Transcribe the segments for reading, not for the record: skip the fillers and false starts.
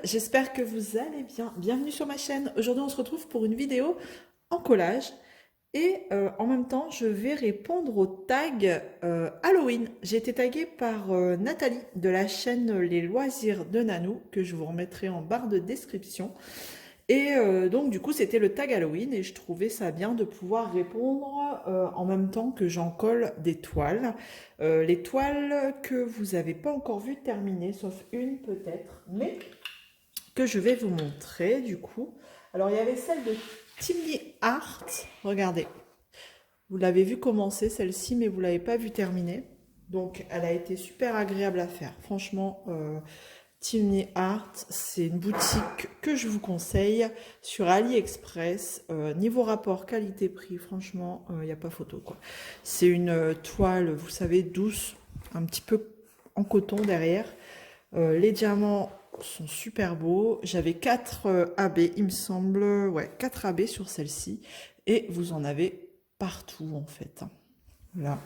j'espère que vous allez bien. Bienvenue sur ma chaîne. Aujourd'hui, on se retrouve pour une vidéo en collage et en même temps, je vais répondre au tag Halloween. J'ai été taguée par Nathalie de la chaîne Les Loisirs de Nanou que je vous remettrai en barre de description. Et donc, du coup, c'était le tag Halloween et je trouvais ça bien de pouvoir répondre en même temps que j'en colle des toiles. Les toiles que vous n'avez pas encore vues terminées, sauf une peut-être, mais que je vais vous montrer du coup. Alors il y avait celle de Timmy Art, regardez, vous l'avez vu commencer celle-ci mais vous l'avez pas vue terminer. Donc elle a été super agréable à faire. Franchement, Timmy Art, c'est une boutique que je vous conseille sur AliExpress. Niveau rapport qualité-prix, franchement, il n'y a pas photo quoi. C'est une toile, vous savez, douce, un petit peu en coton derrière. Les diamants sont super beaux. J'avais 4 AB, il me semble. Ouais, 4 AB sur celle-ci. Et vous en avez partout, en fait. Là.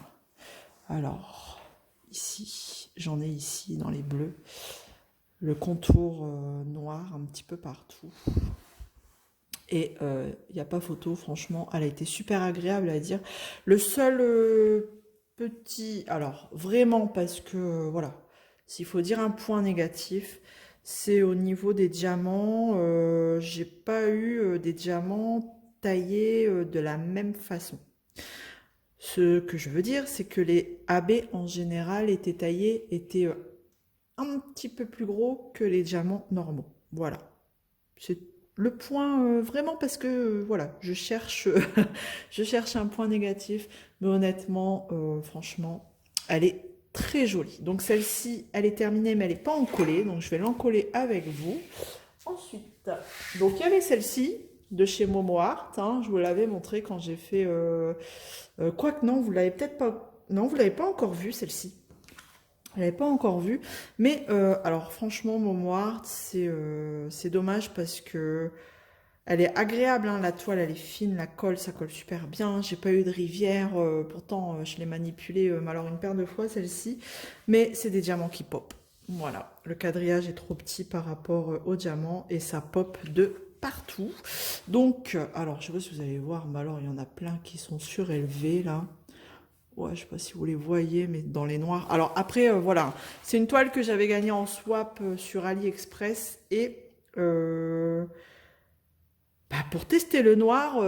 Alors, ici, j'en ai ici dans les bleus. Le contour noir un petit peu partout. Et il n'y a pas photo, franchement. Elle a été super agréable à dire. Le seul petit... Alors, vraiment, parce que, voilà, s'il faut dire un point négatif, c'est au niveau des diamants. J'ai pas eu des diamants taillés de la même façon. Ce que je veux dire, c'est que les AB en général étaient un petit peu plus gros que les diamants normaux. Voilà. C'est le point vraiment parce que voilà, je cherche, je cherche un point négatif, mais honnêtement, franchement, elle est très jolie. Donc celle-ci, elle est terminée, mais elle n'est pas encollée, donc je vais l'encoller avec vous. Ensuite, donc il y avait celle-ci de chez Momo Art, hein, je vous l'avais montré quand j'ai fait, quoique non, vous l'avez peut-être pas, non, vous l'avez pas encore vue celle-ci. Je l'avais pas encore vue, mais alors franchement, Momo Art, c'est dommage parce que elle est agréable, hein, la toile, elle est fine, la colle, ça colle super bien. J'ai pas eu de rivière, pourtant je l'ai manipulée alors une paire de fois celle-ci, mais c'est des diamants qui pop. Voilà, le quadrillage est trop petit par rapport aux diamants et ça pop de partout. Donc, alors je sais pas si vous allez voir, mais alors il y en a plein qui sont surélevés là. Ouais, je sais pas si vous les voyez, mais dans les noirs. Alors après, voilà, c'est une toile que j'avais gagnée en swap sur AliExpress et bah, pour tester le noir,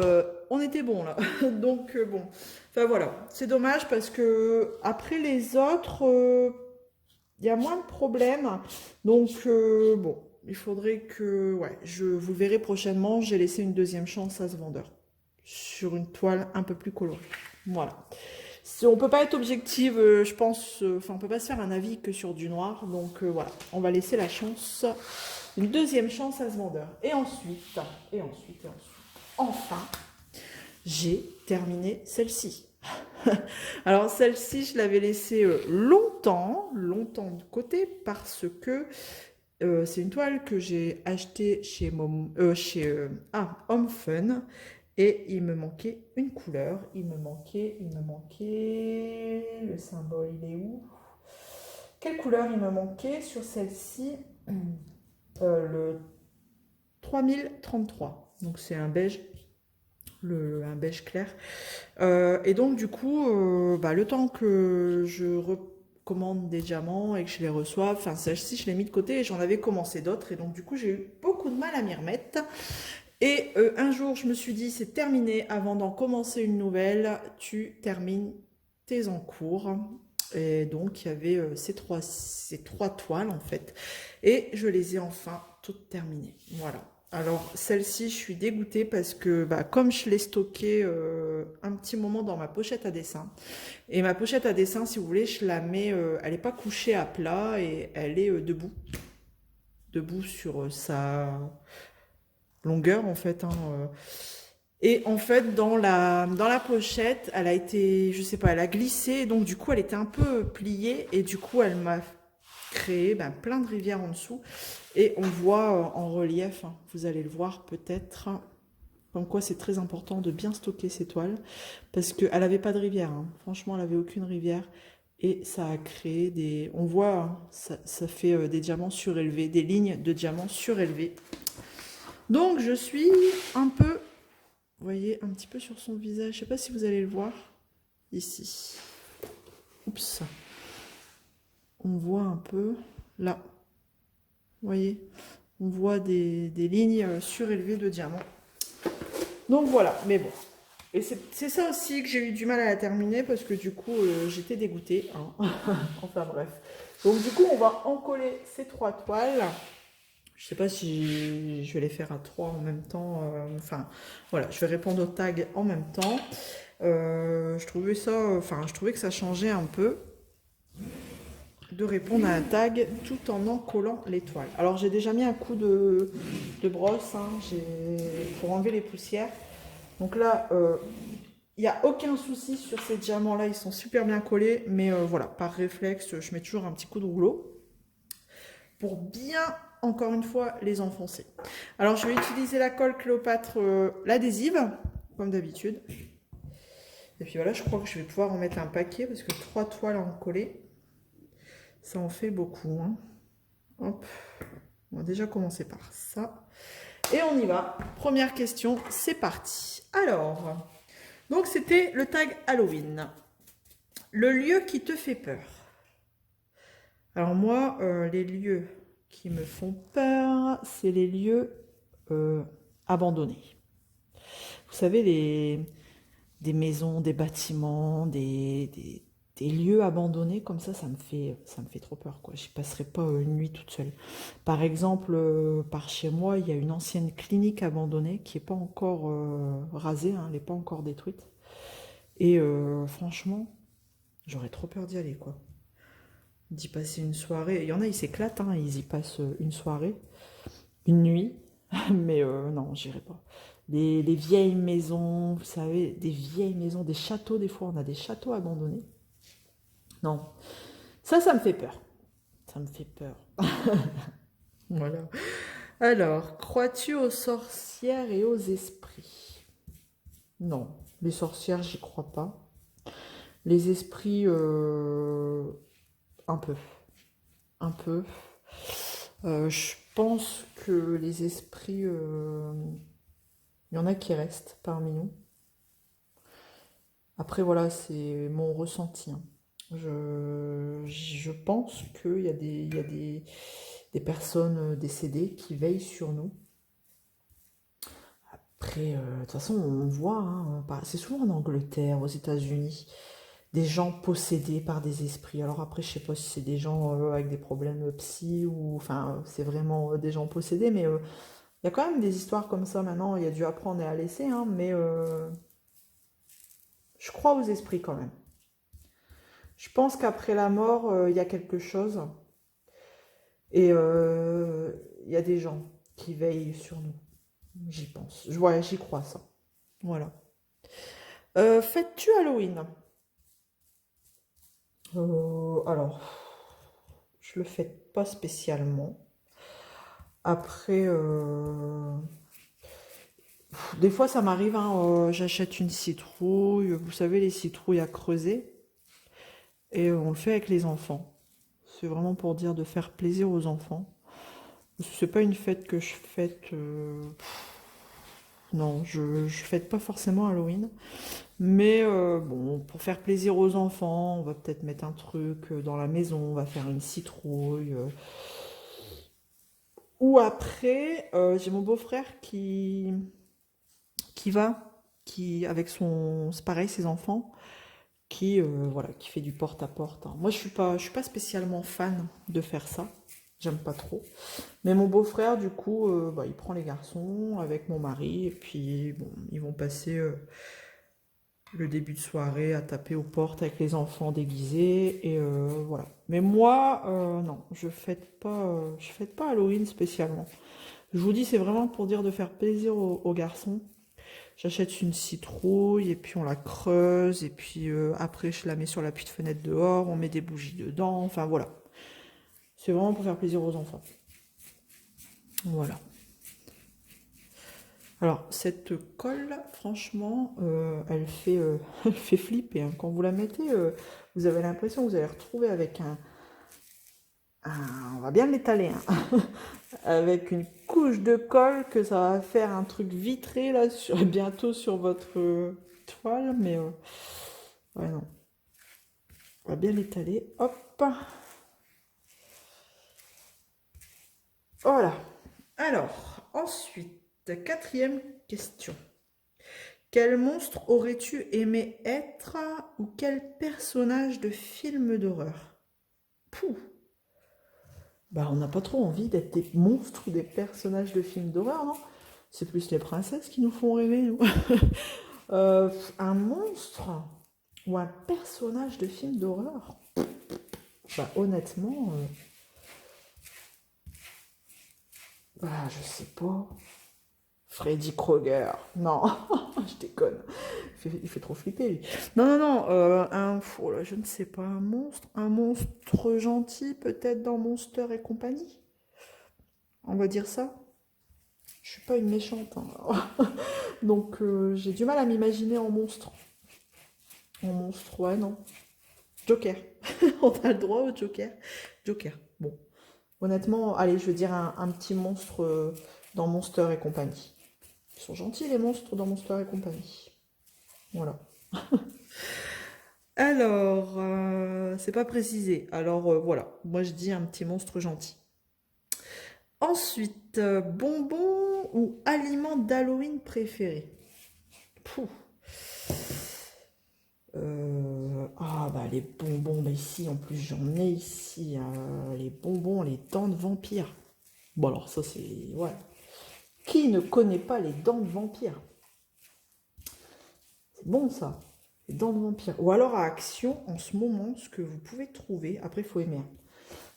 on était bon là. Donc bon, enfin voilà, c'est dommage parce que après les autres, il y a moins de problèmes. Donc bon, il faudrait que, ouais, je vous verrai prochainement. J'ai laissé une deuxième chance à ce vendeur sur une toile un peu plus colorée. Voilà. On peut pas être objective, je pense, enfin on peut pas se faire un avis que sur du noir. Donc voilà, on va laisser la chance, une deuxième chance à ce vendeur. Et ensuite, enfin, j'ai terminé celle-ci. Alors celle-ci, je l'avais laissée longtemps de côté parce que c'est une toile que j'ai achetée chez, Home Fun et il me manquait une couleur. Il me manquait le symbole, il est où? Quelle couleur il me manquait sur celle-ci? Le 3033. Donc c'est un beige, un beige clair. Et donc du coup, bah, le temps que je recommande des diamants et que je les reçoive, enfin celle-ci je l'ai mis de côté et j'en avais commencé d'autres et donc du coup j'ai eu beaucoup de mal à m'y remettre. Et un jour je me suis dit c'est terminé, avant d'en commencer une nouvelle, tu termines tes encours. Et donc il y avait ces trois toiles en fait. Et je les ai enfin toutes terminées. Voilà. Alors celle-ci, je suis dégoûtée parce que bah, comme je l'ai stockée un petit moment dans ma pochette à dessin, et ma pochette à dessin, si vous voulez, je la mets, elle n'est pas couchée à plat et elle est debout sur sa longueur en fait. Hein. Et en fait, dans la pochette, elle a été, je sais pas, elle a glissé, donc du coup, elle était un peu pliée et du coup, elle m'a créé ben, plein de rivières en dessous. Et on voit en relief, hein, vous allez le voir peut-être, comme quoi c'est très important de bien stocker ces toiles, parce qu'elle n'avait pas de rivière. Hein. Franchement, elle n'avait aucune rivière. et ça a créé des... On voit, hein, ça fait des diamants surélevés, des lignes de diamants surélevés. Donc je suis un peu, vous voyez, un petit peu sur son visage. Je ne sais pas si vous allez le voir ici. Oups. On voit un peu là. Vous voyez, on voit des lignes surélevées de diamants. Donc voilà, mais bon. Et c'est ça aussi que j'ai eu du mal à la terminer parce que du coup, j'étais dégoûtée. Hein. Enfin bref. Donc du coup, on va encoller ces 3 toiles. Je sais pas si je vais les faire à 3 en même temps. Enfin, voilà, je vais répondre aux tags en même temps. Je trouvais que ça changeait un peu de répondre à un tag tout en encollant les toiles. Alors j'ai déjà mis un coup de brosse hein, pour enlever les poussières. Donc là, il n'y a aucun souci sur ces diamants-là, ils sont super bien collés. Mais voilà, par réflexe, je mets toujours un petit coup de rouleau pour bien, encore une fois, les enfoncer. Alors je vais utiliser la colle Cléopâtre, l'adhésive, comme d'habitude. Et puis voilà, je crois que je vais pouvoir en mettre un paquet parce que 3 toiles à en coller, ça en fait beaucoup. Hein. Hop, on va déjà commencer par ça. Et on y va. Première question, c'est parti. Alors, donc c'était le tag Halloween. Le lieu qui te fait peur. Alors moi, les lieux qui me font peur, c'est les lieux abandonnés. Vous savez, des maisons, des bâtiments, des lieux abandonnés comme ça me fait trop peur, quoi. Je passerai pas une nuit toute seule. Par exemple, par chez moi, il y a une ancienne clinique abandonnée qui n'est pas encore rasée, hein, elle n'est pas encore détruite. Et franchement, j'aurais trop peur d'y aller, quoi. D'y passer une soirée. Il y en a, ils s'éclatent, hein, ils y passent une soirée, une nuit, mais non, j'irai pas. Les vieilles maisons, vous savez, des vieilles maisons, des châteaux, des fois, on a des châteaux abandonnés. Non, ça me fait peur. Ça me fait peur. Voilà. Alors, crois-tu aux sorcières et aux esprits? Non, les sorcières, j'y crois pas. Les esprits, un peu. Un peu. Je pense que les esprits, il y en a qui restent parmi nous. Après, voilà, c'est mon ressenti. Hein. Je pense qu'il y a des personnes décédées qui veillent sur nous. Après, de toute façon, on voit, hein, c'est souvent en Angleterre, aux États-Unis, des gens possédés par des esprits. Alors après, je sais pas si c'est des gens avec des problèmes psy ou, enfin, c'est vraiment des gens possédés, mais il y a quand même des histoires comme ça maintenant. Il y a dû apprendre et à laisser, hein, mais je crois aux esprits quand même. Je pense qu'après la mort, il y a quelque chose. Et il y a des gens qui veillent sur nous. J'y pense. Ouais, j'y crois, ça. Voilà. Fêtes-tu Halloween? Alors, je le fête pas spécialement. Après, des fois, ça m'arrive, hein, j'achète une citrouille. Vous savez, les citrouilles à creuser. Et on le fait avec les enfants. C'est vraiment pour dire de faire plaisir aux enfants. C'est pas une fête que je fête. Non, je fête pas forcément Halloween. Mais bon, pour faire plaisir aux enfants, on va peut-être mettre un truc dans la maison, on va faire une citrouille. Ou après, j'ai mon beau-frère qui va, avec son, c'est pareil, ses enfants, voilà, qui fait du porte-à-porte. Hein. Moi, je suis pas spécialement fan de faire ça. J'aime pas trop. Mais mon beau-frère, du coup, il prend les garçons avec mon mari. Et puis, bon, ils vont passer le début de soirée à taper aux portes avec les enfants déguisés. Et voilà. Mais moi, non, je fête pas Halloween spécialement. Je vous dis, c'est vraiment pour dire de faire plaisir aux garçons. J'achète une citrouille et puis on la creuse. Et puis après, je la mets sur l'appui de fenêtre dehors. On met des bougies dedans. Enfin, voilà. C'est vraiment pour faire plaisir aux enfants. Voilà. Alors, cette colle, franchement, elle fait flipper, hein. Quand vous la mettez, vous avez l'impression que vous allez retrouver avec on va bien l'étaler, hein, avec une couche de colle que ça va faire un truc vitré là bientôt sur votre toile, mais ouais non, on va bien l'étaler, hop, voilà. Alors, ensuite, quatrième question. Quel monstre aurais-tu aimé être ou quel personnage de film d'horreur? Pouh. Bah, on n'a pas trop envie d'être des monstres ou des personnages de films d'horreur, non? C'est plus les princesses qui nous font rêver, nous. Un monstre ou un personnage de film d'horreur? Bah, honnêtement, bah, je sais pas. Freddy Krueger. Non, je déconne. Il fait trop flipper, lui. Non, non, non. Oh là, je ne sais pas. Un monstre. Un monstre gentil, peut-être dans Monster et compagnie. On va dire ça. Je suis pas une méchante, hein. Donc, j'ai du mal à m'imaginer en monstre. En monstre, ouais, non. Joker. On a le droit au Joker. Joker. Bon. Honnêtement, allez, je veux dire un petit monstre dans Monster et compagnie. Ils sont gentils, les monstres dans Monster et compagnie. Voilà. Alors, c'est pas précisé. Alors, voilà. Moi, je dis un petit monstre gentil. Ensuite, bonbons ou aliments d'Halloween préférés? Pouh. Ah bah les bonbons, mais ici en plus j'en ai ici, les bonbons, les dents de vampire. Bon alors ça c'est... Ouais. Qui ne connaît pas les dents de vampire? C'est bon ça, les dents de vampire. Ou alors à Action, en ce moment, ce que vous pouvez trouver, après il faut aimer, hein.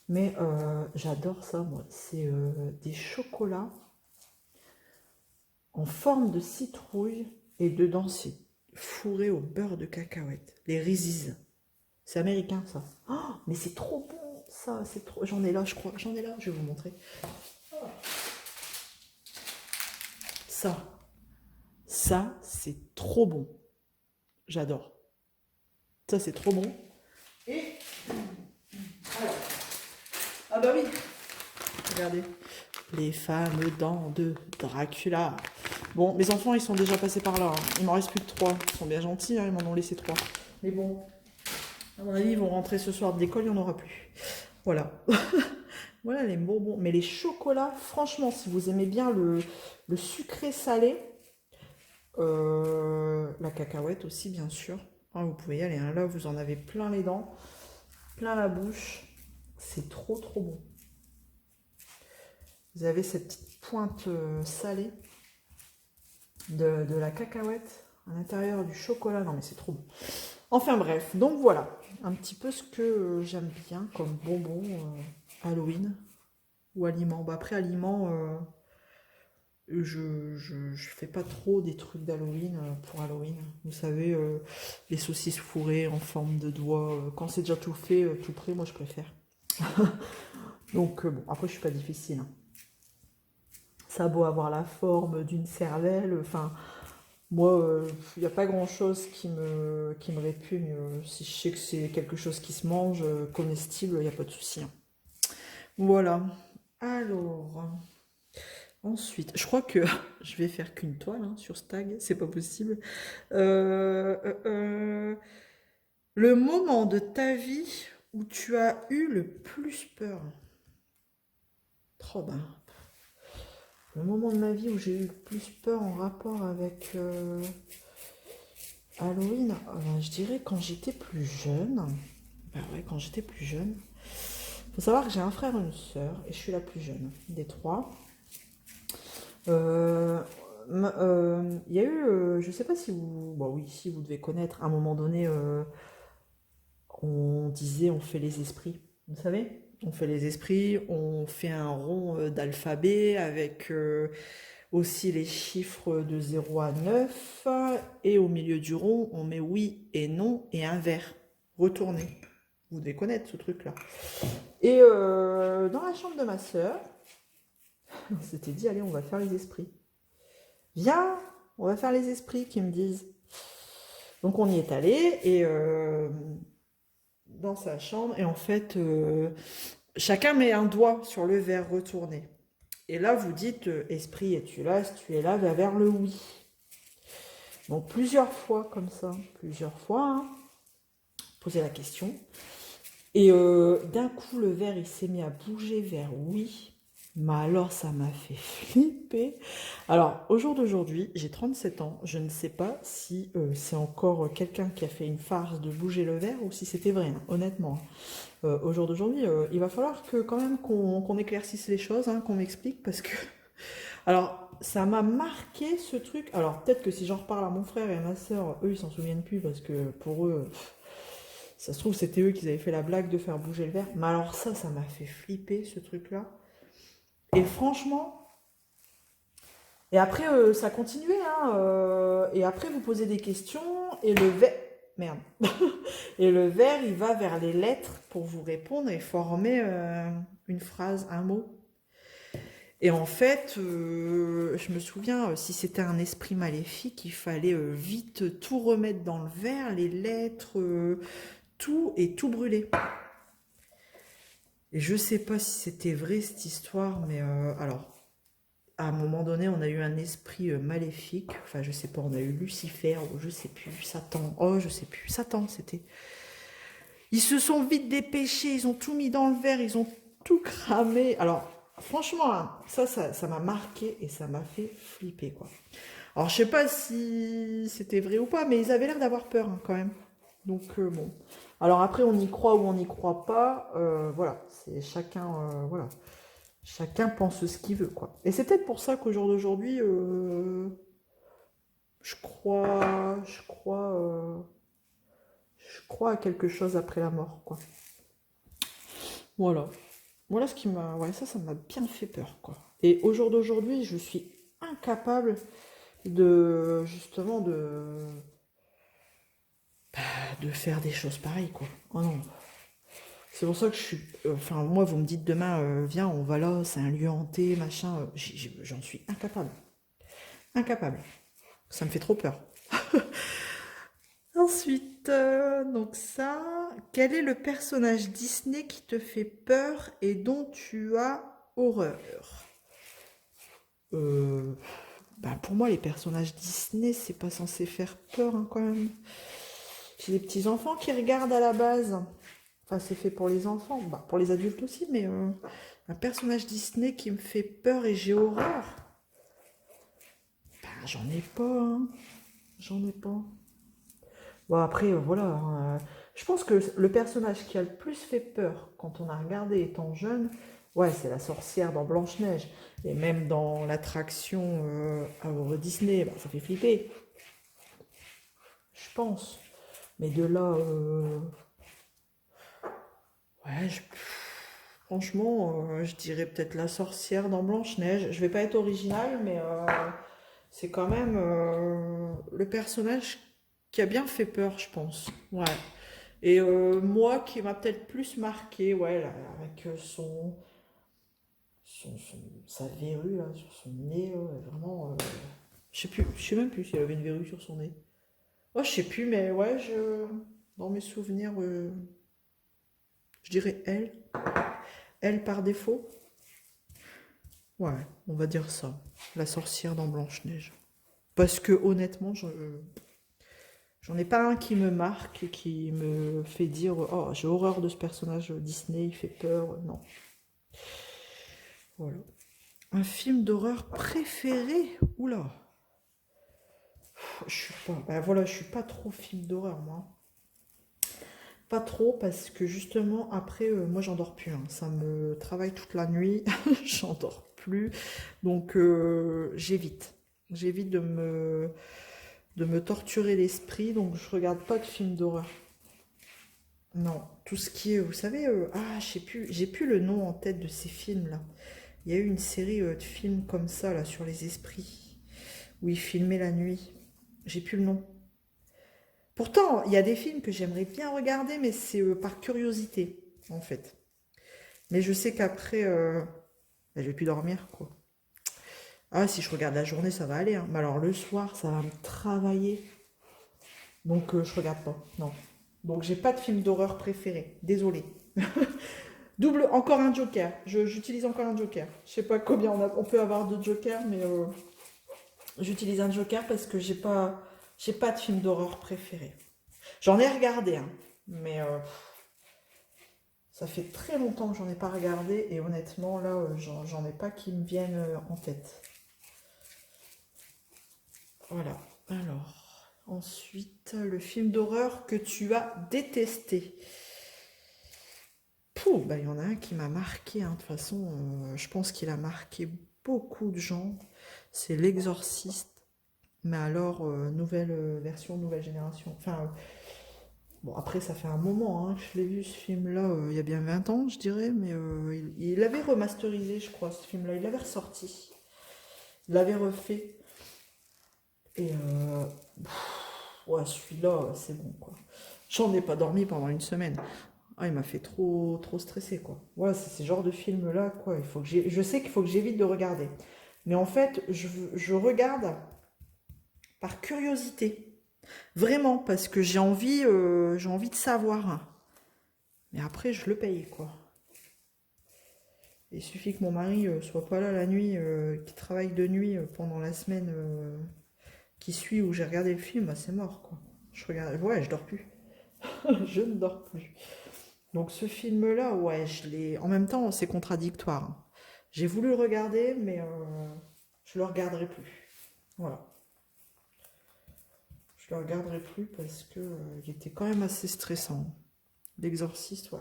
Mais j'adore ça moi, c'est des chocolats en forme de citrouille et dedans c'est fourré au beurre de cacahuète. Les Reese's. C'est américain ça. Oh, mais c'est trop bon ça, c'est trop. J'en ai là, je crois. J'en ai là, je vais vous montrer. Ça, ça, c'est trop bon. J'adore. Ça, c'est trop bon. Et alors, ah bah oui. Regardez. Les fameux dents de Dracula. Bon, mes enfants, ils sont déjà passés par là, hein. Il m'en reste plus que 3. Ils sont bien gentils, hein, ils m'en ont laissé 3. Mais bon, à mon avis, ils vont rentrer ce soir de l'école, il n'y en aura plus. Voilà. Voilà les bonbons. Mais les chocolats, franchement, si vous aimez bien le sucré salé, la cacahuète aussi, bien sûr. Ah, vous pouvez y aller, hein. Là, vous en avez plein les dents, plein la bouche. C'est trop, trop bon. Vous avez cette petite pointe salée de la cacahuète à l'intérieur du chocolat. Non, mais c'est trop bon. Enfin bref, donc voilà, un petit peu ce que j'aime bien comme bonbon Halloween ou aliments. Bah, après, aliments, je fais pas trop des trucs d'Halloween pour Halloween. Vous savez, les saucisses fourrées en forme de doigts. Quand c'est déjà tout fait, tout prêt, moi je préfère. Donc bon, après je suis pas difficile, hein. Ça a beau avoir la forme d'une cervelle, enfin, moi, il n'y a pas grand-chose qui me répugne. Si je sais que c'est quelque chose qui se mange, comestible, il n'y a pas de souci, hein. Voilà. Alors, ensuite, je crois que je vais faire qu'une toile, hein, sur ce tag, c'est pas possible. Euh, euh, euh, le moment de ta vie où tu as eu le plus peur. Oh ben, le moment de ma vie où j'ai eu le plus peur en rapport avec Halloween, je dirais quand j'étais plus jeune. Ben ouais, quand j'étais plus jeune. Faut savoir que j'ai un frère et une sœur, et je suis la plus jeune des 3. Il y a eu, je sais pas si vous, bon oui, si vous devez connaître, à un moment donné, on disait on fait les esprits, vous savez? On fait les esprits, on fait un rond d'alphabet avec aussi les chiffres de 0 à 9, et au milieu du rond, on met oui et non et un vert retourné. Vous devez connaître ce truc-là. Et dans la chambre de ma sœur, on s'était dit, allez, on va faire les esprits. viens, on va faire les esprits, qui me disent. Donc on y est allé, et dans sa chambre, et en fait, chacun met un doigt sur le verre retourné. Et là, vous dites, esprit, es-tu là? Si tu es là, va vers le oui. Donc plusieurs fois comme ça, plusieurs fois, hein, posez la question. Et d'un coup, le verre, il s'est mis à bouger vers oui. Mais alors, ça m'a fait flipper. Alors, au jour d'aujourd'hui, j'ai 37 ans. Je ne sais pas si c'est encore quelqu'un qui a fait une farce de bouger le verre ou si c'était vrai, hein, honnêtement. Au jour d'aujourd'hui, il va falloir que quand même qu'on éclaircisse les choses, hein, qu'on m'explique, parce que... Alors, ça m'a marqué ce truc. Alors, peut-être que si j'en reparle à mon frère et à ma soeur, eux, ils s'en souviennent plus, parce que pour eux... Ça se trouve, c'était eux qui avaient fait la blague de faire bouger le verre. Mais alors ça m'a fait flipper, ce truc-là. Et franchement... Et après, ça continuait, hein. Et après, vous posez des questions, et le verre... Merde. Et le verre, il va vers les lettres pour vous répondre et former une phrase, un mot. Et en fait, je me souviens, si c'était un esprit maléfique, il fallait vite tout remettre dans le verre, les lettres, tout, et tout brûler. Et je sais pas si c'était vrai cette histoire, mais alors, à un moment donné, on a eu un esprit maléfique, enfin je sais pas, on a eu Lucifer, ou je sais plus, Satan, oh je sais plus, Satan c'était. Ils se sont vite dépêchés, ils ont tout mis dans le verre, ils ont tout cramé. Alors, franchement, hein, ça m'a marqué et ça m'a fait flipper, quoi. Alors, je sais pas si c'était vrai ou pas, mais ils avaient l'air d'avoir peur, hein, quand même. Donc, bon. Alors après, on y croit ou on n'y croit pas. Voilà, c'est chacun, voilà. Chacun pense ce qu'il veut, quoi. Et c'est peut-être pour ça qu'au jour d'aujourd'hui, je crois à quelque chose après la mort, quoi. Voilà. Voilà ce qui m'a... Ouais, ça m'a bien fait peur, quoi. Et au jour d'aujourd'hui, je suis incapable de... Justement, de faire des choses pareilles, quoi. Oh non. C'est pour ça que je suis... Enfin, moi, vous me dites demain, viens, on va là, c'est un lieu hanté, machin. J'en suis incapable. Incapable. Ça me fait trop peur. Ensuite, donc ça... Quel est le personnage Disney qui te fait peur et dont tu as horreur? Euh, Bah pour moi, les personnages Disney, c'est pas censé faire peur, hein, quand même. J'ai des petits enfants qui regardent à la base. Enfin, c'est fait pour les enfants, bah, pour les adultes aussi, mais un personnage Disney qui me fait peur et j'ai horreur. Bah, j'en ai pas, hein. J'en ai pas. Bon, après, voilà, hein, je pense que le personnage qui a le plus fait peur quand on a regardé étant jeune, ouais, c'est la sorcière dans Blanche-Neige. Et même dans l'attraction à Walt Disney, bah, ça fait flipper. Je pense. Mais de là, ouais, franchement, je dirais peut-être la sorcière dans Blanche-Neige. Je vais pas être originale, mais c'est quand même le personnage qui a bien fait peur, je pense. Ouais. Et moi, qui m'a peut-être plus marqué, ouais, là, avec sa verrue là, sur son nez, ouais, vraiment. Je sais plus, je sais même plus s'il avait une verrue sur son nez. Oh, je sais plus, mais ouais, dans mes souvenirs, je dirais elle. Elle par défaut. Ouais, on va dire ça. La sorcière dans Blanche-Neige. Parce que honnêtement, j'en ai pas un qui me marque et qui me fait dire oh, j'ai horreur de ce personnage Disney, il fait peur. Non. Voilà. Un film d'horreur préféré? Oula. Je suis pas. Ben voilà, je suis pas trop film d'horreur, moi. Pas trop parce que justement après moi j'endors plus, hein. Ça me travaille toute la nuit, j'endors plus, donc j'évite de me torturer l'esprit, donc je regarde pas de films d'horreur. Non, tout ce qui est, vous savez, je sais plus, j'ai plus le nom en tête de ces films là. Il y a eu une série de films comme ça là sur les esprits où ils filmaient la nuit. J'ai plus le nom. Pourtant, il y a des films que j'aimerais bien regarder, mais c'est par curiosité, en fait. Mais je sais qu'après, je vais plus dormir, quoi. Ah, si je regarde la journée, ça va aller, hein. Mais alors le soir, ça va me travailler. Donc je regarde pas. Non. Donc j'ai pas de film d'horreur préféré. Désolée. Double, encore un joker. J'utilise encore un joker. Je sais pas combien on peut avoir de jokers, mais j'utilise un joker parce que j'ai pas de film d'horreur préféré. J'en ai regardé, hein, mais ça fait très longtemps que j'en ai pas regardé et honnêtement, là, j'en ai pas qui me viennent en tête. Voilà. Alors, ensuite, le film d'horreur que tu as détesté. Pouh, bah, il y en a un qui m'a marqué, hein. De toute façon, je pense qu'il a marqué beaucoup de gens. C'est L'Exorciste. Mais alors, nouvelle version, nouvelle génération. Enfin, bon, après, ça fait un moment, hein, que je l'ai vu, ce film-là, il y a bien 20 ans, je dirais, mais il l'avait remasterisé, je crois, ce film-là. Il l'avait ressorti. Il l'avait refait. Et, ouais, celui-là, c'est bon, quoi. J'en ai pas dormi pendant une semaine. Ah, il m'a fait trop stresser, quoi. Voilà, c'est ce genre de film-là, quoi. Je sais qu'il faut que j'évite de regarder. Mais en fait, je regarde par curiosité. Vraiment, parce que j'ai envie de savoir. Mais après, je le paye, quoi. Il suffit que mon mari soit pas là la nuit, qu'il travaille de nuit pendant la semaine qui suit où j'ai regardé le film, bah, c'est mort, quoi. Je regarde, ouais, je dors plus. Je ne dors plus. Donc ce film-là, ouais, je l'ai. En même temps, c'est contradictoire, hein. J'ai voulu le regarder, mais je le regarderai plus. Voilà. Je le regarderai plus parce que il était quand même assez stressant. L'exorciste, ouais.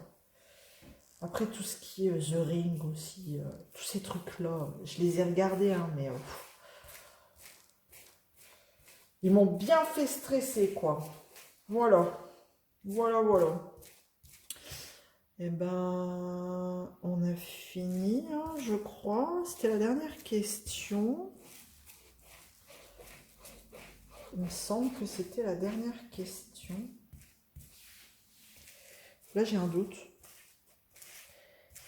Après, tout ce qui est The Ring aussi, tous ces trucs-là, je les ai regardés, hein, mais ils m'ont bien fait stresser, quoi. Voilà. Voilà, voilà. Eh ben, on a fini, hein, je crois. C'était la dernière question. Il me semble que c'était la dernière question. Là, j'ai un doute.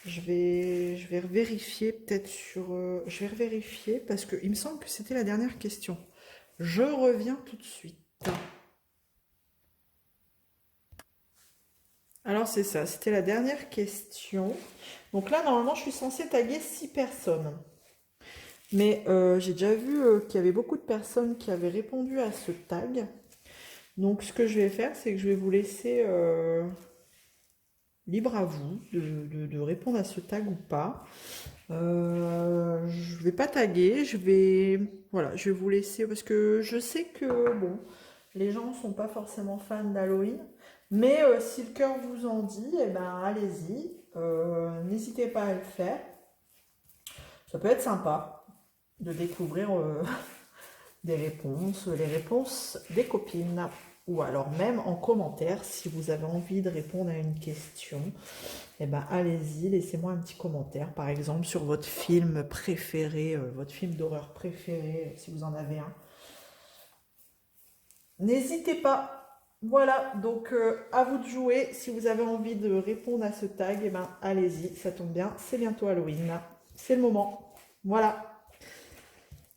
Je vais vérifier peut-être sur... je vais vérifier parce qu'il me semble que c'était la dernière question. Je reviens tout de suite. Alors c'est ça, c'était la dernière question. Donc là, normalement, je suis censée taguer 6 personnes. Mais j'ai déjà vu qu'il y avait beaucoup de personnes qui avaient répondu à ce tag. Donc ce que je vais faire, c'est que je vais vous laisser libre à vous de répondre à ce tag ou pas. Je vais pas taguer, voilà, je vais vous laisser parce que je sais que bon, les gens sont pas forcément fans d'Halloween, mais si le cœur vous en dit, eh ben allez-y, n'hésitez pas à le faire. Ça peut être sympa de découvrir des réponses, les réponses des copines, ou alors même en commentaire si vous avez envie de répondre à une question. Eh ben, allez-y, laissez-moi un petit commentaire, par exemple, sur votre film préféré, votre film d'horreur préféré, si vous en avez un. N'hésitez pas. Voilà, donc à vous de jouer. Si vous avez envie de répondre à ce tag, eh ben, allez-y, ça tombe bien, c'est bientôt Halloween. C'est le moment. Voilà.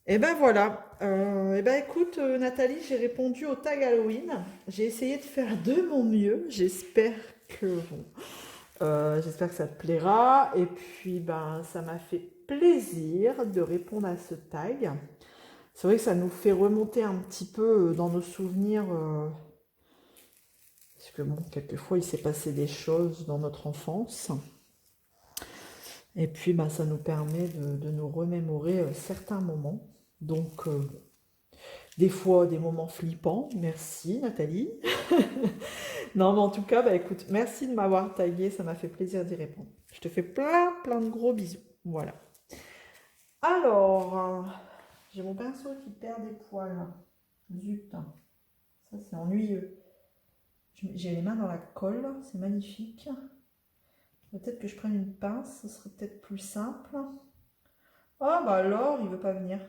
Et ben voilà. Et ben écoute, Nathalie, j'ai répondu au tag Halloween. J'ai essayé de faire de mon mieux. J'espère que ça te plaira. Et puis, ben, ça m'a fait plaisir de répondre à ce tag. C'est vrai que ça nous fait remonter un petit peu dans nos souvenirs. Parce que, bon, quelquefois, il s'est passé des choses dans notre enfance. Et puis, ben, ça nous permet de nous remémorer certains moments. Donc, des fois, des moments flippants. Merci, Nathalie. Non, mais en tout cas, bah, écoute, merci de m'avoir tagué, ça m'a fait plaisir d'y répondre. Je te fais plein de gros bisous. Voilà. Alors, j'ai mon pinceau qui perd des poils. Zut, hein. Ça c'est ennuyeux. J'ai les mains dans la colle, c'est magnifique. Peut-être que je prenne une pince, ce serait peut-être plus simple. Ah bah alors, il veut pas venir.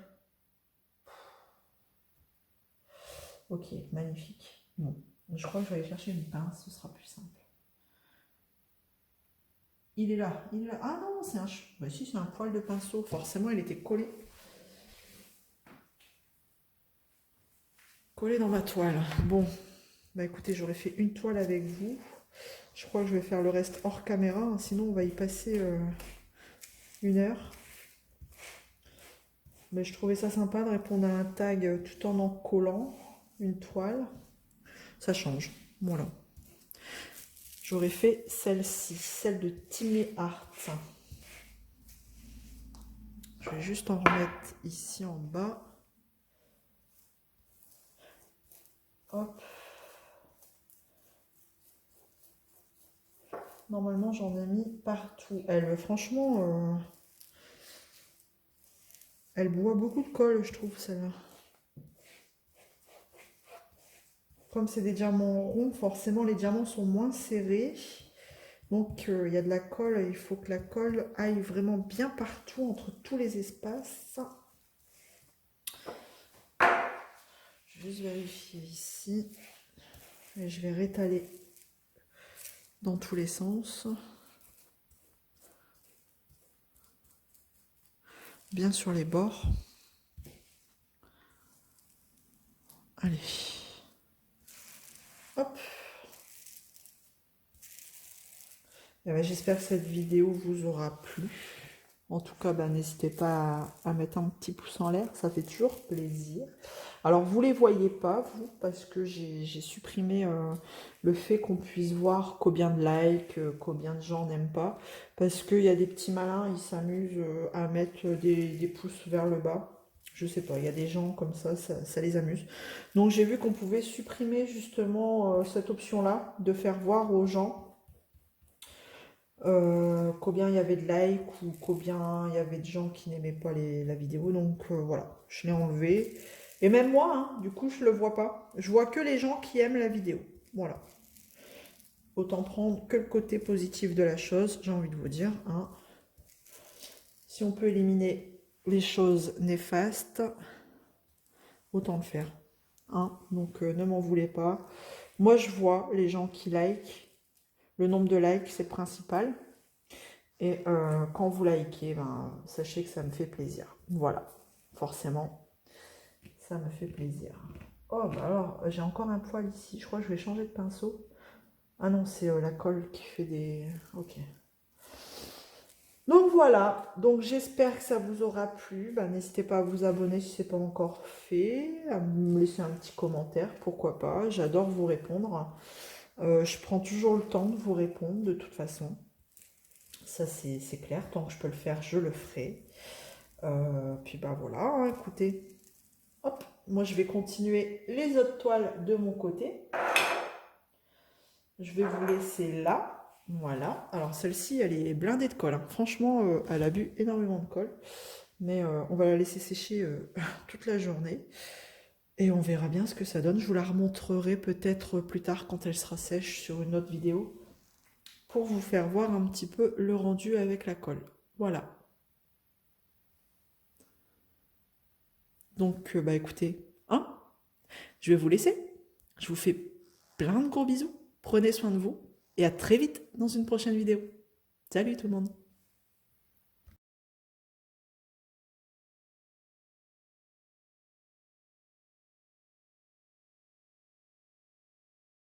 Ok, magnifique. Bon, je crois que je vais aller chercher une pince, ce sera plus simple. Il est là, il est là. Ah non, c'est un... Bah si, c'est un poil de pinceau. Forcément, il était collé. coller dans ma toile. Bon, bah écoutez, j'aurais fait une toile avec vous. Je crois que je vais faire le reste hors caméra, hein, sinon on va y passer 1 heure. Mais je trouvais ça sympa de répondre à un tag tout en collant une toile. Ça change. Voilà. J'aurais fait celle-ci, celle de Timmy Art. Je vais juste en remettre ici en bas. Hop. Normalement, j'en ai mis partout. Elle, franchement, elle boit beaucoup de colle, je trouve, celle-là. Comme c'est des diamants ronds, forcément, les diamants sont moins serrés. Donc, il y a de la colle. Il faut que la colle aille vraiment bien partout, entre tous les espaces. Je vais juste vérifier ici. Et je vais rétaler dans tous les sens. Bien sur les bords. Allez. Hop. J'espère que cette vidéo vous aura plu. En tout cas, n'hésitez pas à mettre un petit pouce en l'air, ça fait toujours plaisir. Alors, vous ne les voyez pas, vous, parce que j'ai supprimé le fait qu'on puisse voir combien de likes, combien de gens n'aiment pas. Parce qu'il y a des petits malins, ils s'amusent à mettre des pouces vers le bas. Je sais pas, il y a des gens comme ça les amuse. Donc, j'ai vu qu'on pouvait supprimer justement cette option-là, de faire voir aux gens combien il y avait de likes ou combien il y avait de gens qui n'aimaient pas la vidéo. Donc voilà, je l'ai enlevé. Et même moi, hein, du coup, je le vois pas. Je vois que les gens qui aiment la vidéo. Voilà. Autant prendre que le côté positif de la chose, j'ai envie de vous dire. Hein. Si on peut éliminer les choses néfastes, autant le faire. Hein. Donc ne m'en voulez pas. Moi, je vois les gens qui like. Le nombre de likes, c'est le principal. Et quand vous likez, sachez que ça me fait plaisir. Voilà, forcément, ça me fait plaisir. Oh, alors, j'ai encore un poil ici. Je crois que je vais changer de pinceau. Ah non, c'est la colle qui fait des... Ok. Donc voilà, donc j'espère que ça vous aura plu. N'hésitez pas à vous abonner si ce n'est pas encore fait, à me laisser un petit commentaire, pourquoi pas. J'adore vous répondre. Je prends toujours le temps de vous répondre de toute façon. Ça, c'est clair. Tant que je peux le faire, je le ferai. Puis voilà, hein, écoutez. Hop, moi, je vais continuer les autres toiles de mon côté. Je vais vous laisser là. Voilà. Alors, celle-ci, elle est blindée de colle. Hein. Franchement, elle a bu énormément de colle. Mais on va la laisser sécher toute la journée. Et on verra bien ce que ça donne. Je vous la remontrerai peut-être plus tard quand elle sera sèche sur une autre vidéo. Pour vous faire voir un petit peu le rendu avec la colle. Voilà. Donc, écoutez, hein, je vais vous laisser. Je vous fais plein de gros bisous. Prenez soin de vous et à très vite dans une prochaine vidéo. Salut tout le monde.